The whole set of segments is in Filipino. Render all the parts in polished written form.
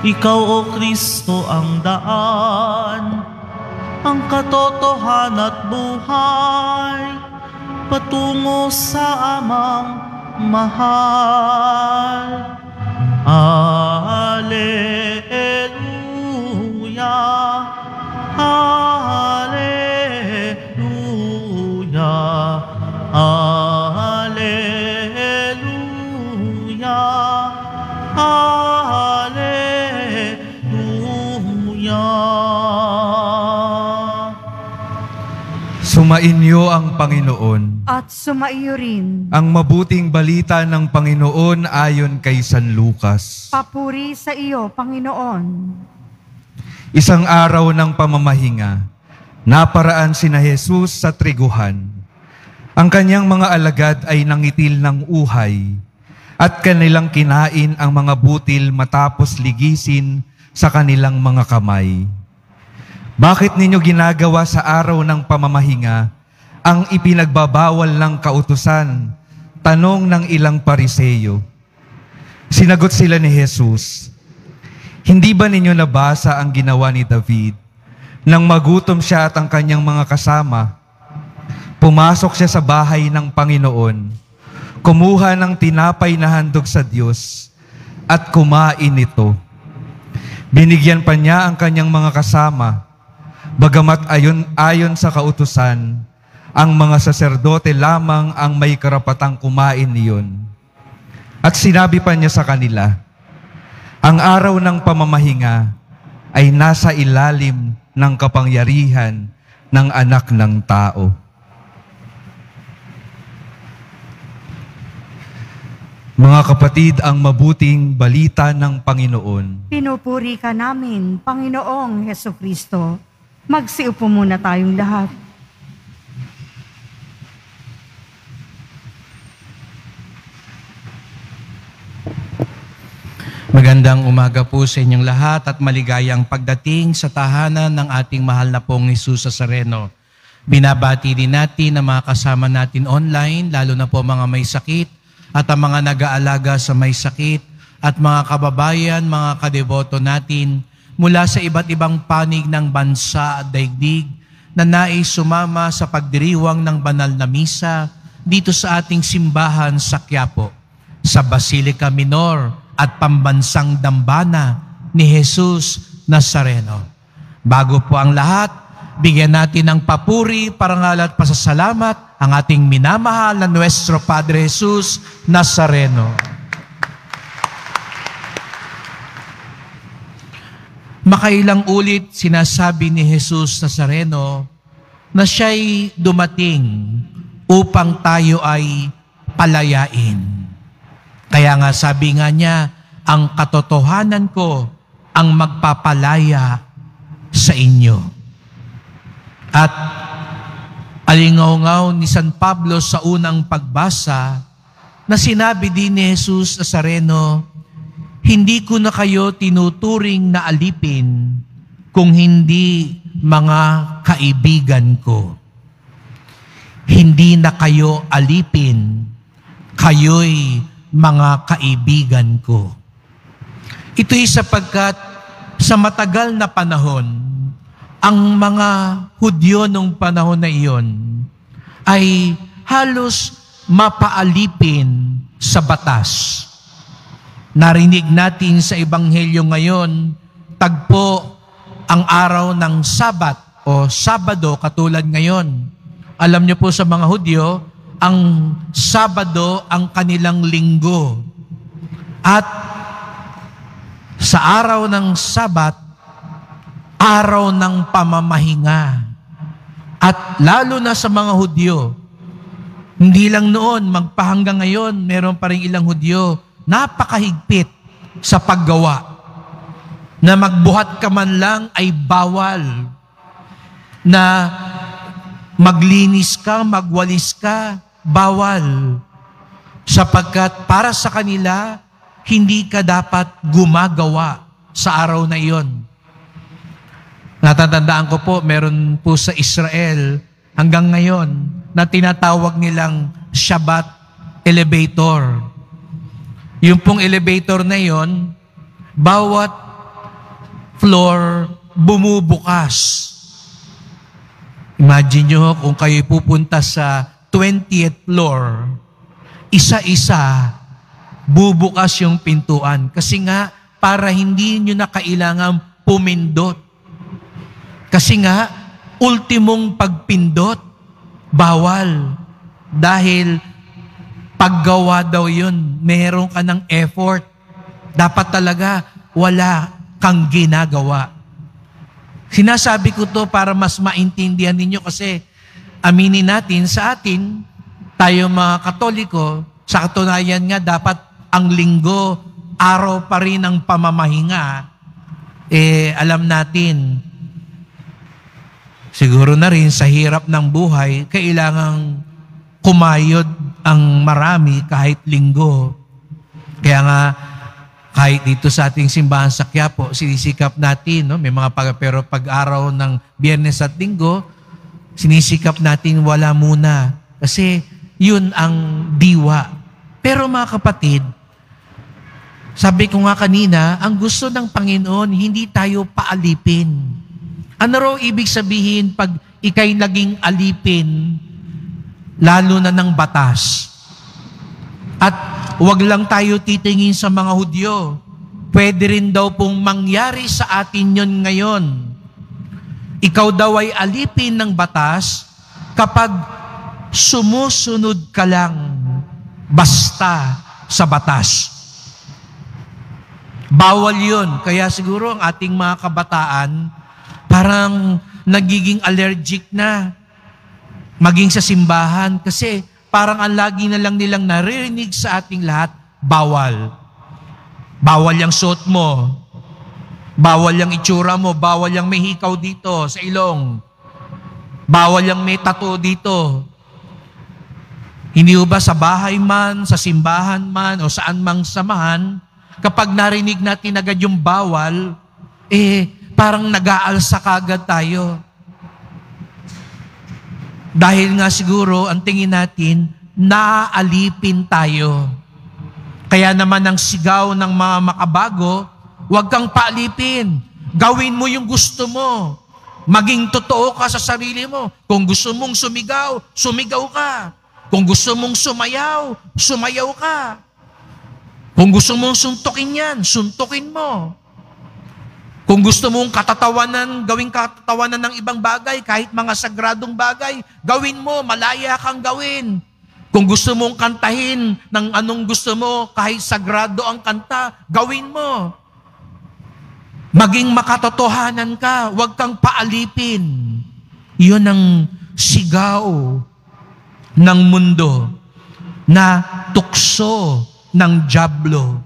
Ikaw, O Kristo, ang daan, ang katotohanan at buhay, patungo sa amang mahal. Alleluia, Alleluia, Alleluia, Alleluia. Sumainyo ang Panginoon. At sumaiyo rin. Ang mabuting balita ng Panginoon ayon kay San Lucas. Papuri sa iyo, Panginoon. Isang araw ng pamamahinga, naparaan sina Jesus sa triguhan. Ang kanyang mga alagad ay nangitil ng uhay, at kanilang kinain ang mga butil matapos ligisin sa kanilang mga kamay. Bakit ninyo ginagawa sa araw ng pamamahinga ang ipinagbabawal ng kautusan? Tanong ng ilang Pariseyo. Sinagot sila ni Jesus, hindi ba ninyo nabasa ang ginawa ni David nang magutom siya at ang kanyang mga kasama? Pumasok siya sa bahay ng Panginoon, kumuha ng tinapay na handog sa Diyos at kumain ito. Binigyan pa niya ang kanyang mga kasama. Bagamat ayon sa kautusan, ang mga saserdote lamang ang may karapatang kumain niyon. At sinabi pa niya sa kanila, ang araw ng pamamahinga ay nasa ilalim ng kapangyarihan ng Anak ng Tao. Mga kapatid, ang mabuting balita ng Panginoon. Pinupuri ka namin, Panginoong Hesukristo. Magsiupo muna tayong lahat. Magandang umaga po sa inyong lahat at maligayang pagdating sa tahanan ng ating mahal na pong Jesus Nazareno. Binabati din natin ang mga kasama natin online, lalo na po mga may sakit at ang mga nag-aalaga sa may sakit at mga kababayan, mga kadeboto natin mula sa iba't ibang panig ng bansa at daigdig na nais sumama sa pagdiriwang ng banal na misa dito sa ating simbahan sa Quiapo, sa Basilica Minor at Pambansang Dambana ni Jesus Nazareno. Bago po ang lahat, bigyan natin ng papuri, parangal at pasasalamat ang ating minamahal na Nuestro Padre Jesus Nazareno. Makailang ulit sinasabi ni Jesus Nazareno na siya'y dumating upang tayo ay palayain. Kaya nga sabi nga niya, ang katotohanan ko ang magpapalaya sa inyo. At alingaw-ngaw ni San Pablo sa unang pagbasa na sinabi din ni Jesus Nazareno, hindi ko na kayo tinuturing na alipin kung hindi mga kaibigan ko. Hindi na kayo alipin, kayo'y mga kaibigan ko. Ito'y sapagkat sa matagal na panahon, ang mga Hudyo nung panahon na iyon ay halos mapaalipin sa batas. Narinig natin sa Ebanghelyo ngayon, tagpo ang araw ng Sabat o Sabado katulad ngayon. Alam niyo po sa mga Hudyo, ang Sabado ang kanilang linggo. At sa araw ng Sabat, araw ng pamamahinga. At lalo na sa mga Hudyo, hindi lang noon, magpahanggang ngayon, meron pa rin ilang Hudyo, napakahigpit sa paggawa. Na magbuhat ka man lang ay bawal. Na maglinis ka, magwalis ka, bawal. Sapagkat para sa kanila, hindi ka dapat gumagawa sa araw na iyon. Natatandaan ko po, meron po sa Israel hanggang ngayon na tinatawag nilang Shabbat elevator. Yung pong elevator na yon, bawat floor bumubukas. Imagine nyo kung kayo pupunta sa 20th floor, isa-isa bubukas yung pintuan. Kasi nga, para hindi nyo na kailangan pumindot. Kasi nga, ultimong pagpindot, bawal. Dahil paggawa daw yun, meron ka ng effort. Dapat talaga wala kang ginagawa. Sinasabi ko to para mas maintindihan ninyo kasi aminin natin sa atin, tayo mga Katoliko, sa katunayan nga dapat ang linggo, araw pa rin ang pamamahinga. Alam natin, siguro na rin sa hirap ng buhay, kailangang kumayod ang marami kahit linggo. Kaya nga, kahit dito sa ating simbahan sa Quiapo, sinisikap natin, no? May mga pero pag-araw ng Biyernes at Linggo, sinisikap natin wala muna. Kasi yun ang diwa. Pero mga kapatid, sabi ko nga kanina, ang gusto ng Panginoon, hindi tayo paalipin. Ano raw ibig sabihin pag ikay naging alipin, lalo na ng batas? At huwag lang tayo titingin sa mga Hudyo. Pwede rin daw pong mangyari sa atin yun ngayon. Ikaw daw ay alipin ng batas kapag sumusunod ka lang basta sa batas. Bawal yun. Kaya siguro ang ating mga kabataan parang nagiging allergic na maging sa simbahan kasi parang ang lagi na lang nilang naririnig sa ating lahat, bawal. Bawal yung suot mo. Bawal yung itsura mo. Bawal yung may hikaw dito sa ilong. Bawal yung may tattoo dito. Hindi ba sa bahay man, sa simbahan man, o saan mang samahan, kapag narinig natin agad yung bawal, parang nag-aalsa kagad tayo. Dahil nga siguro, ang tingin natin, naaalipin tayo. Kaya naman ang sigaw ng mga makabago, huwag kang paalipin. Gawin mo yung gusto mo. Maging totoo ka sa sarili mo. Kung gusto mong sumigaw, sumigaw ka. Kung gusto mong sumayaw, sumayaw ka. Kung gusto mong suntukin yan, suntukin mo. Kung gusto mong katatawanan, gawing katatawanan ng ibang bagay, kahit mga sagradong bagay, gawin mo, malaya kang gawin. Kung gusto mong kantahin ng anong gusto mo, kahit sagrado ang kanta, gawin mo. Maging makatotohanan ka, huwag kang paalipin. Iyon ang sigaw ng mundo na tukso ng dyablo.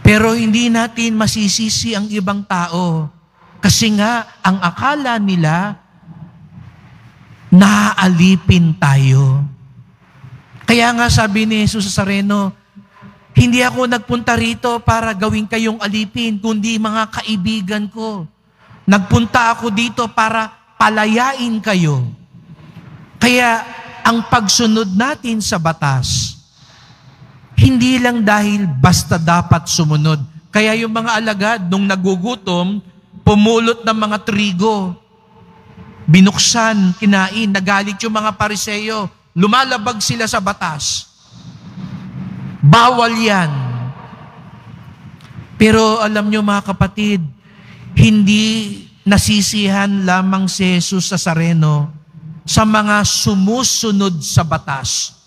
Pero hindi natin masisisi ang ibang tao. Kasi nga, ang akala nila, naaalipin tayo. Kaya nga sabi ni Jesus sa Sareno, hindi ako nagpunta rito para gawin kayong alipin, kundi mga kaibigan ko. Nagpunta ako dito para palayain kayo. Kaya ang pagsunod natin sa batas, hindi lang dahil basta dapat sumunod. Kaya yung mga alagad, nung nagugutom, pumulot ng mga trigo. Binuksan, kinain, nagalit yung mga Pariseo. Lumalabag sila sa batas. Bawal yan. Pero alam nyo mga kapatid, hindi nasisihan lamang si Jesus sa Sareno sa mga sumusunod sa batas.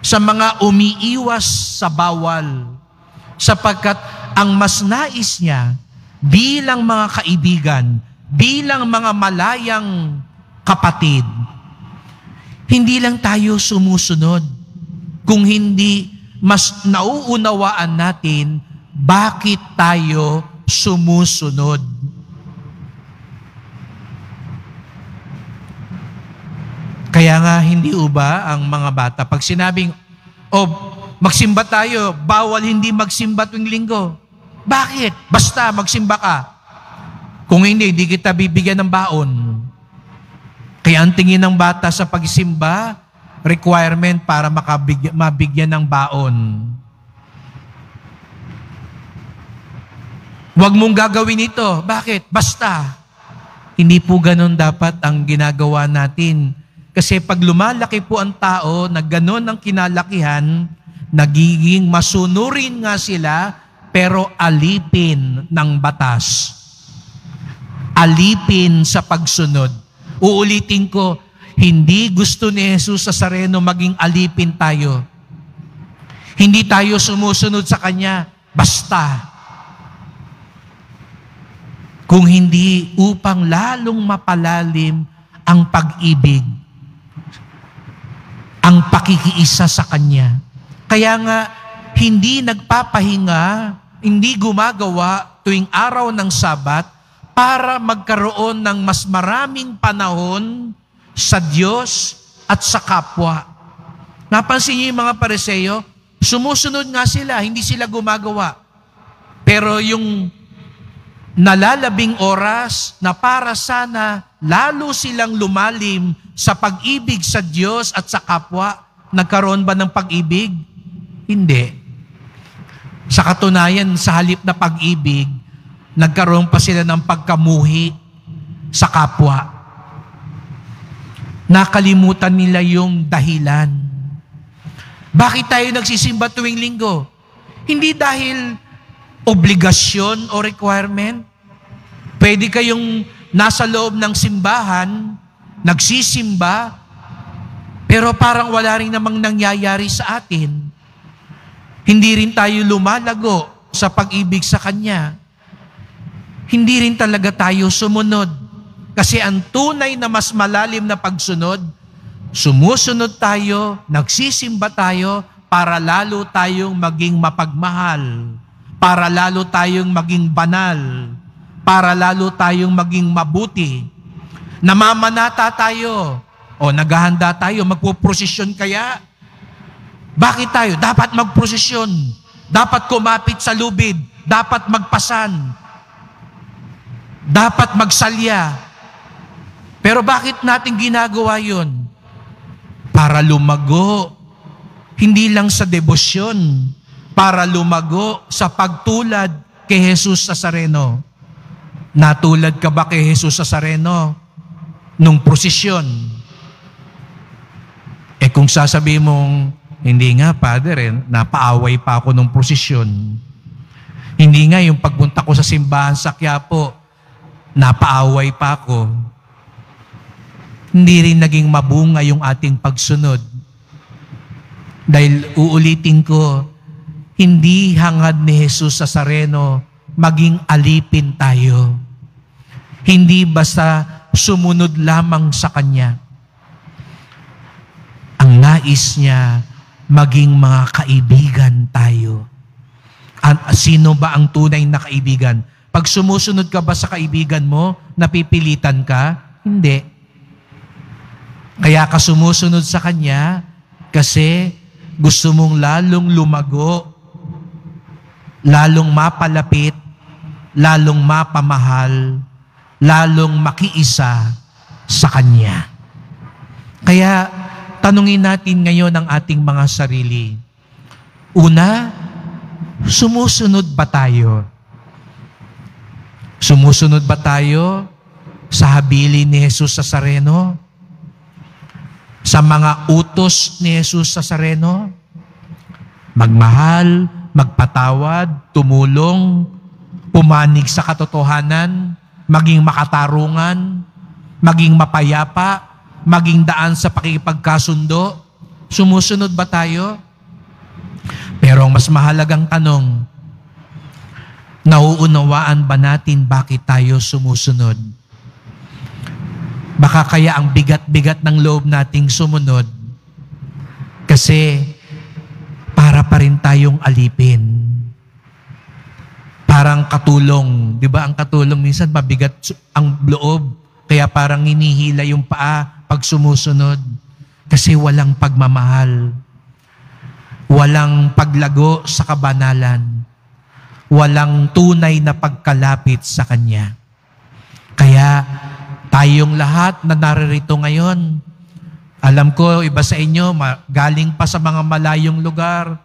Sa mga umiiwas sa bawal, sapagkat ang mas nais niya bilang mga kaibigan, bilang mga malayang kapatid, hindi lang tayo sumusunod, kung hindi mas nauunawaan natin bakit tayo sumusunod. Kaya nga, hindi ba ang mga bata, pag sinabing, magsimba tayo, bawal hindi magsimba tuwing linggo. Bakit? Basta magsimba ka. Kung hindi kita bibigyan ng baon. Kaya ang tingin ng bata sa pagsimba, requirement para mabigyan ng baon. Huwag mong gagawin ito. Bakit? Basta. Hindi po ganun dapat ang ginagawa natin. Kasi pag lumalaki po ang tao na ganun ang kinalakihan, nagiging masunurin nga sila, pero alipin ng batas. Alipin sa pagsunod. Uulitin ko, hindi gusto ni Jesus Nazareno maging alipin tayo. Hindi tayo sumusunod sa Kanya, basta. Kung hindi upang lalong mapalalim ang pag-ibig, ang pakikiisa sa Kanya. Kaya nga, hindi nagpapahinga, hindi gumagawa tuwing araw ng Sabat para magkaroon ng mas maraming panahon sa Diyos at sa kapwa. Napansin niyo yung mga Pariseo? Sumusunod nga sila, hindi sila gumagawa. Pero yung nalalabing oras na para sana lalo silang lumalim sa pag-ibig sa Diyos at sa kapwa, nagkaroon ba ng pag-ibig? Hindi. Sa katunayan, sa halip na pag-ibig, nagkaroon pa sila ng pagkamuhi sa kapwa. Nakalimutan nila yung dahilan. Bakit tayo nagsisimba tuwing linggo? Hindi dahil obligasyon o requirement. Pwede kayong nasa loob ng simbahan, nagsisimba, pero parang wala rin namang nangyayari sa atin. Hindi rin tayo lumalago sa pag-ibig sa Kanya. Hindi rin talaga tayo sumunod. Kasi ang tunay na mas malalim na pagsunod, sumusunod tayo, nagsisimba tayo, para lalo tayong maging mapagmahal, para lalo tayong maging banal, para lalo tayong maging mabuti. Namamanata tayo, o naghahanda tayo, magpuprosesyon kaya. Bakit tayo? Dapat magprosesyon, dapat kumapit sa lubid, dapat magpasan, dapat magsalya. Pero bakit natin ginagawa yun? Para lumago, hindi lang sa debosyon, para lumago sa pagtulad kay Jesus Nazareno. Natulad ka ba kay Jesus Nazareno nung prosesyon? Kung sasabihin mong, hindi nga, Father, napaaway pa ako nung prosesyon. Hindi nga, yung pagpunta ko sa simbahan sa Quiapo, napaaway pa ako. Hindi rin naging mabunga yung ating pagsunod. Dahil uulitin ko, hindi hangad ni Jesus Nazareno maging alipin tayo. Hindi basta sumunod lamang sa Kanya. Ang nais niya, maging mga kaibigan tayo. Sino ba ang tunay na kaibigan? Pag sumusunod ka ba sa kaibigan mo, napipilitan ka? Hindi. Kaya ka sumusunod sa Kanya kasi gusto mong lalong lumago, lalong mapalapit, lalong mapamahal, lalong makiisa sa Kanya. Kaya tanungin natin ngayon ang ating mga sarili. Una, sumusunod ba tayo? Sumusunod ba tayo sa habilin ni Jesus Nazareno? Sa mga utos ni Jesus Nazareno? Magmahal, magpatawad, tumulong, pumanig sa katotohanan, maging makatarungan, maging mapayapa, maging daan sa pakikipagkasundo. Sumusunod ba tayo? Pero ang mas mahalagang tanong, nauunawaan ba natin bakit tayo sumusunod? Baka kaya ang bigat-bigat ng loob nating sumunod kasi para pa rin tayong alipin. Parang katulong. Di ba ang katulong minsan mabigat ang loob kaya parang hinihila yung paa pag sumusunod kasi walang pagmamahal. Walang paglago sa kabanalan. Walang tunay na pagkalapit sa Kanya. Kaya tayong lahat na naririto ngayon, alam ko iba sa inyo, galing pa sa mga malayong lugar,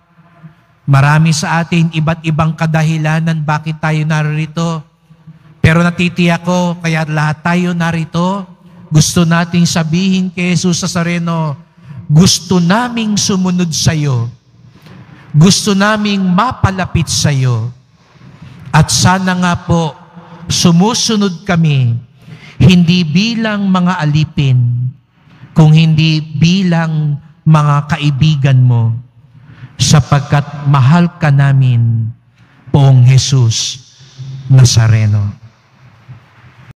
Marami sa atin iba't ibang kadahilanan bakit tayo narito. Pero natitiyak ko, kaya lahat tayo narito, gusto nating sabihin kay Jesus Nazareno, gusto naming sumunod sa iyo. Gusto naming mapalapit sa iyo. At sana nga po, sumusunod kami, hindi bilang mga alipin, kung hindi bilang mga kaibigan mo, sapagkat mahal ka namin, Poong Jesus Nazareno.